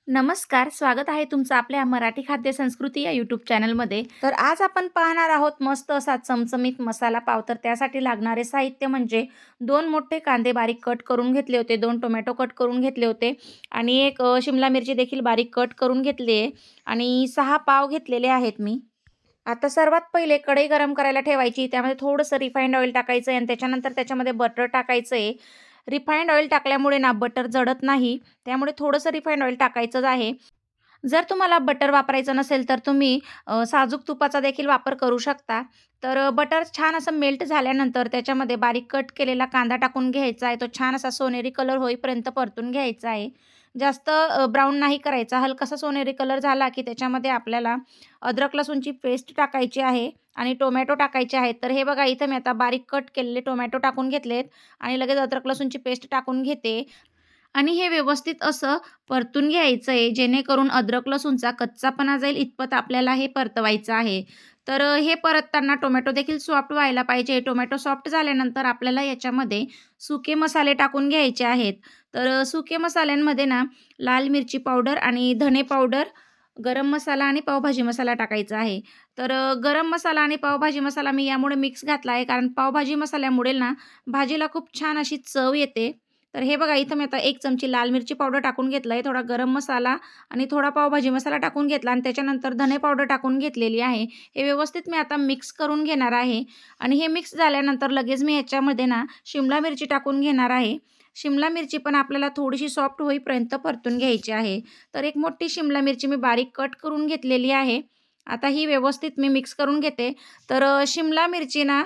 नमस्कार, स्वागत आहे तुमचं आपल्या मराठी खाद्य संस्कृती या यूट्यूब चॅनलमध्ये. तर आज आपण पाहणार आहोत मस्त असा चमचमीत मसाला पाव. तर त्यासाठी लागणारे साहित्य म्हणजे 2 मोठे कांदे बारीक कट करून घेतले होते, 2 टोमॅटो कट करून घेतले होते आणि एक शिमला मिरची देखील बारीक कट करून घेतली आहे आणि 6 पाव घेतलेले आहेत मी. आता सर्वात पहिले कढई गरम करायला ठेवायची. त्यामध्ये थोडंसं रिफाइंड ऑइल टाकायचं आहे आणि त्याच्यानंतर त्याच्यामध्ये बटर टाकायचं आहे. रिफाइंड ऑइल टाकल्यामुळे ना बटर जळत नाही. त्यामुळे थोडंसं रिफाइंड ऑइल टाकायचंच आहे. जर तुम्हाला बटर वापरायचं नसेल तर तुम्ही साजूक तुपाचा देखील वापर करू शकता. तर बटर छान असं मेल्ट झाल्यानंतर त्याच्यामध्ये बारीक कट केलेला कांदा टाकून घ्यायचा आहे. तो छान असा सोनेरी कलर होईपर्यंत परतून घ्यायचा आहे. जास्त ब्राऊन नाही करायचा. हलकासा सोनेरी कलर झाला की त्याच्यामध्ये आपल्याला अद्रक लसूणची पेस्ट टाकायची आहे आणि टोमॅटो टाकायचे आहेत. तर हे बघा इथं मी आता बारीक कट केलेले टोमॅटो टाकून घेतलेत आणि लगेच अद्रक लसूणची पेस्ट टाकून घेते. आणि हे व्यवस्थित असं परतून घ्यायचं आहे, जेणेकरून अद्रक लसूणचा कच्चापणा जाईल इतपत आपल्याला हे परतवायचं आहे. तर हे परतताना टोमॅटो देखील सॉफ्ट व्हायला पाहिजे. टोमॅटो सॉफ्ट झाल्यानंतर आपल्याला याच्यामध्ये सुके मसाले टाकून घ्यायचे आहेत. तर सुके मसाल्यांमध्ये ना लाल मिरची पावडर आणि धने पावडर, गरम मसाला आणि पावभाजी मसाला टाकायचा आहे. तर गरम मसाला आणि पावभाजी मसाला मी यामुळे मिक्स घातला आहे, कारण पावभाजी मसाल्यामुळे ना भाजीला खूप छान अशी चव येते. तर हे बघा इथं मी आता 1 चमची लाल मिरची पावडर टाकून घेतलं आहे, थोडा गरम मसाला आणि थोडा पावभाजी मसाला टाकून घेतला आणि त्याच्यानंतर धने पावडर टाकून घेतलेली आहे. हे व्यवस्थित मी आता मिक्स करून घेणार आहे आणि हे मिक्स झाल्यानंतर लगेच मी ह्याच्यामध्ये ना शिमला मिरची टाकून घेणार आहे. शिमला मिरची पण आपल्याला थोडीशी सॉफ्ट होईपर्यंत परतून घ्यायची आहे. तर एक मोठी शिमला मिरची मी बारीक कट करून घेतलेली आहे. आता ही व्यवस्थित मी मिक्स करून घेते. तर शिमला मिरची ना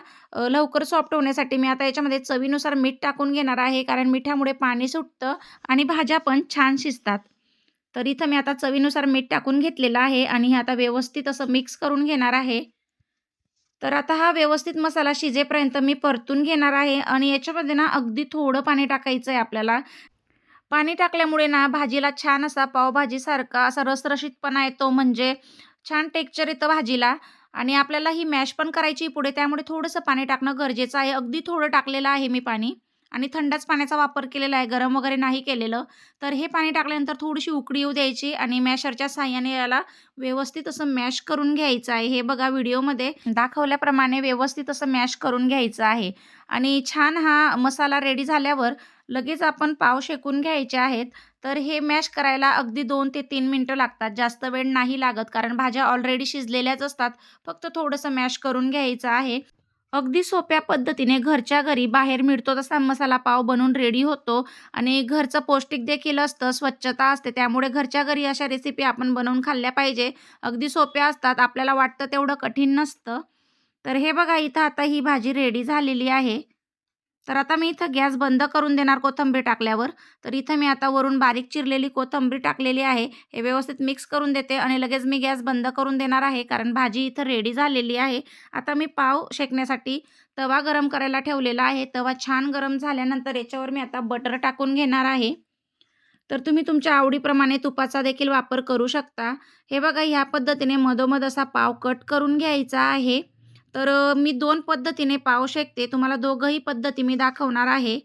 लवकर सॉफ्ट होण्यासाठी मी आता याच्यामध्ये चवीनुसार मीठ टाकून घेणार आहे, कारण मिठामुळे पाणी सुटतं आणि भाज्या पण छान शिजतात. तर इथं मी आता चवीनुसार मीठ टाकून घेतलेलं आहे आणि हे आता व्यवस्थित असं मिक्स करून घेणार आहे. तर आता हा व्यवस्थित मसाला शिजेपर्यंत मी परतून घेणार आहे आणि याच्यामध्ये ना अगदी थोडं पाणी टाकायचं आहे आपल्याला. पाणी टाकल्यामुळे ना भाजीला छान असा पावभाजीसारखा असा रसरशीतपणा येतो, म्हणजे छान टेक्स्चर येतं भाजीला आणि आपल्याला ही मॅश पण करायची पुढे, त्यामुळे थोडंसं पाणी टाकणं गरजेचं आहे. अगदी थोडं टाकलेलं आहे मी पाणी आणि थंडच पाण्याचा वापर केलेला आहे, गरम वगैरे नाही केलेलं. तर हे पाणी टाकल्यानंतर थोडीशी उकळी येऊ द्यायची आणि मॅशरच्या साहाय्याने याला व्यवस्थित असं मॅश करून घ्यायचं आहे. हे बघा व्हिडिओमध्ये दाखवल्याप्रमाणे व्यवस्थित असं मॅश करून घ्यायचं आहे आणि छान हा मसाला रेडी झाल्यावर लगेच आपण पाव शेकून घ्यायचे आहेत. तर हे मॅश करायला अगदी 2 ते 3 मिनिटं लागतात. जास्त वेळ नाही लागत, कारण भाज्या ऑलरेडी शिजलेल्याच असतात. फक्त थोडंसं मॅश करून घ्यायचं आहे. अगदी सोप्या पद्धतीने घरच्या घरी बाहेर मिळतो तसा मसाला पाव बनवून रेडी होतो आणि घरचं पौष्टिक देखील असतं, स्वच्छता असते. त्यामुळे घरच्या घरी अशा रेसिपी आपण बनवून खाल्ल्या पाहिजे. अगदी सोप्या असतात. आपल्याला वाटतं तेवढं कठीण नसतं. तर हे बघा इथं आता ही भाजी रेडी झालेली आहे. तर आता मी इथं गॅस बंद करून देणार कोथिंबीर टाकल्यावर. तर इथं मी आता वरून बारीक चिरलेली कोथिंबीर टाकलेली आहे. हे व्यवस्थित मिक्स करून देते आणि लगेच मी गॅस बंद करून देणार आहे, कारण भाजी इथं रेडी झालेली आहे. आता मी पाव शेकण्यासाठी तवा गरम करायला ठेवलेला आहे. तवा छान गरम झाल्यानंतर याच्यावर मी आता बटर टाकून घेणार आहे. तर तुम्ही तुमच्या आवडीप्रमाणे तुपाचा देखील वापर करू शकता. हे बघा ह्या पद्धतीने मधोमध असा पाव कट करून घ्यायचा आहे. तर मी 2 पद्धतीने पाव शेकते. तुम्हाला दोघंही पद्धती मी दाखवणार आहे.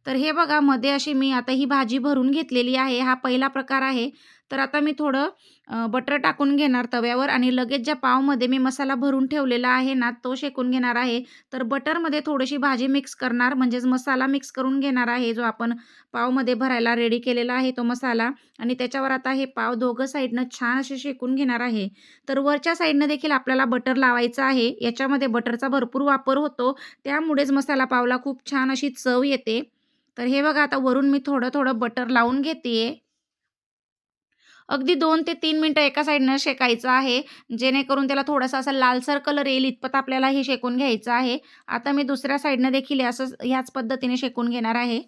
तर हे बघा मध्ये अशी मी आता ही भाजी भरून घेतलेली आहे. हा पहिला प्रकार आहे. तर आता मी थोडं बटर टाकून घेणार तव्यावर आणि लगेच ज्या पावमध्ये मी मसाला भरून ठेवलेला आहे ना, तो शेकून घेणार आहे. तर बटरमध्ये थोडीशी भाजी मिक्स करणार, म्हणजेच मसाला मिक्स करून घेणार आहे, जो आपण पावमध्ये भरायला रेडी केलेला आहे तो मसाला आणि त्याच्यावर आता हे पाव दोघं साईडनं छान असे शेकून घेणार आहे. तर वरच्या साईडनं देखील आपल्याला बटर लावायचं आहे. याच्यामध्ये बटरचा भरपूर वापर होतो. त्यामुळेच मसाला पावला खूप छान अशी चव येते. तर हे बघा आता वरून मी थोडं-थोडं बटर लावून घेतेय. अगदी 2 ते 3 मिनिटं एका साईडनं शेकायचं आहे, जेणेकरून त्याला थोडासा असा लालसर कलर येईल इतपत आपल्याला हे शेकून घ्यायचं आहे. आता मी दुसऱ्या साईडनं देखील हे असंच ह्याच पद्धतीने शेकून घेणार आहे.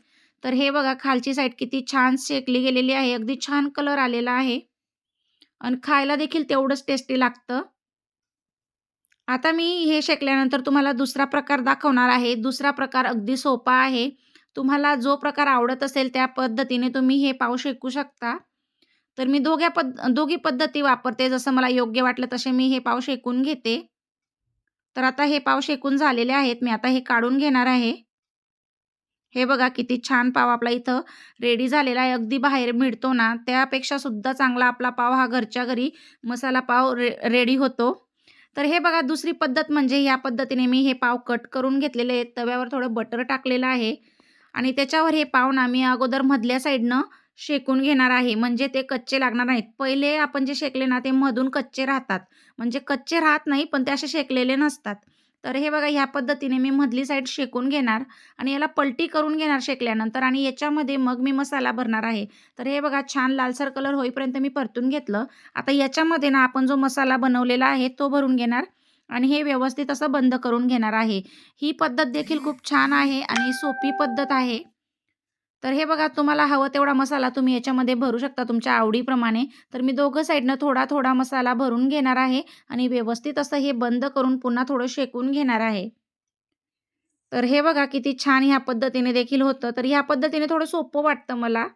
तर हे बघा खालची साईड किती छान शेकली गेलेली आहे. अगदी छान कलर आलेला आहे आणि खायला देखील तेवढंच टेस्टी लागतं. आता मी हे शेकल्यानंतर तुम्हाला दुसरा प्रकार दाखवणार आहे. दुसरा प्रकार अगदी सोपा आहे. तुम्हाला जो प्रकार आवडत असेल त्या पद्धतीने तुम्ही हे पाव शेकू शकता. तर मी दोघी पद्धती वापरते. जसं मला योग्य वाटलं तसे मी हे पाव शेकून घेते. तर आता हे पाव शेकून झालेले आहेत. मी आता हे काढून घेणार आहे. हे बघा किती छान पाव आपला इथं रेडी झालेला आहे. अगदी बाहेर मिळतो ना, त्यापेक्षा सुद्धा चांगला आपला पाव हा घरच्या घरी मसाला पाव रेडी होतो. तर हे बघा दुसरी पद्धत म्हणजे या पद्धतीने मी हे पाव कट करून घेतलेले आहेत. तव्यावर थोडं बटर टाकलेलं आहे आणि त्याच्यावर हे पाव ना मी अगोदर मधल्या साईडनं शेकून घेणार आहे. म्हणजे ते कच्चे लागणार नाहीत. पहिले आपण जे शेकले ना, ते मधून कच्चे राहतात. म्हणजे कच्चे राहत नाही, पण ते असे शेकलेले नसतात. तर हे बघा ह्या पद्धतीने मी मधली साईड शेकून घेणार आणि याला पलटी करून घेणार शेकल्यानंतर आणि याच्यामध्ये मग मी मसाला भरणार आहे. तर हे बघा छान लालसर कलर होईपर्यंत मी परतून घेतलं. आता याच्यामध्ये ना आपण जो मसाला बनवलेला आहे तो भरून घेणार आणि हे व्यवस्थित असं बंद करून घेणार आहे. ही पद्धत देखील खूप छान आहे आणि सोपी पद्धत आहे. तर हे बघा तुम्हाला हवं तेवढा मसाला तुम्ही याच्यामध्ये भरू शकता तुमच्या आवडीप्रमाणे. तर मी दोघं साईडनं थोडा-थोडा मसाला भरून घेणार आहे आणि व्यवस्थित असं हे बंद करून पुन्हा थोडं शेकून घेणार आहे. तर हे बघा किती छान ह्या पद्धतीने देखील होतं. तर ह्या पद्धतीने थोडं सोपं वाटतं मला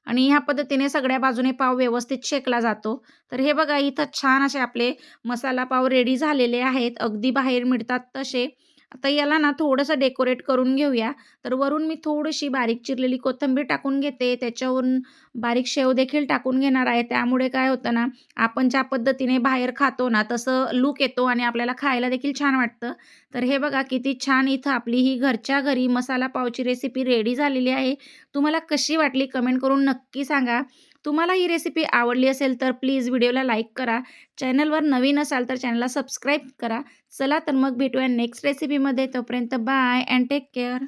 आणि ह्या पद्धतीने सगळ्या बाजूने पाव व्यवस्थित शेकला जातो. तर हे बघा इथं छान असे आपले मसाला पाव रेडी झालेले आहेत. अगदी बाहेर मिळतात तसे. आता याला ना थोडंसं डेकोरेट करून घेऊया. तर वरून मी थोडीशी बारीक चिरलेली कोथिंबीर टाकून घेते. त्याच्यावरून बारीक शेव देखील टाकून घेणार आहे. त्यामुळे काय होतं ना, आपण ज्या पद्धतीने बाहेर खातो ना, तसं लूक येतो आणि आपल्याला खायला देखील छान वाटतं. तर हे बघा किती छान इथं आपली ही घरच्या घरी मसाला पावची रेसिपी रेडी झालेली आहे. तुम्हाला कशी वाटली कमेंट करून नक्की सांगा. तुम्हाला ही रेसिपी आवडली असेल तर प्लीज व्हिडिओला लाईक करा. चॅनलवर नवीन असाल तर चॅनलला सबस्क्राईब करा. चला तर मग भेटूया नेक्स्ट रेसिपीमध्ये. तोपर्यंत बाय अँड टेक केअर.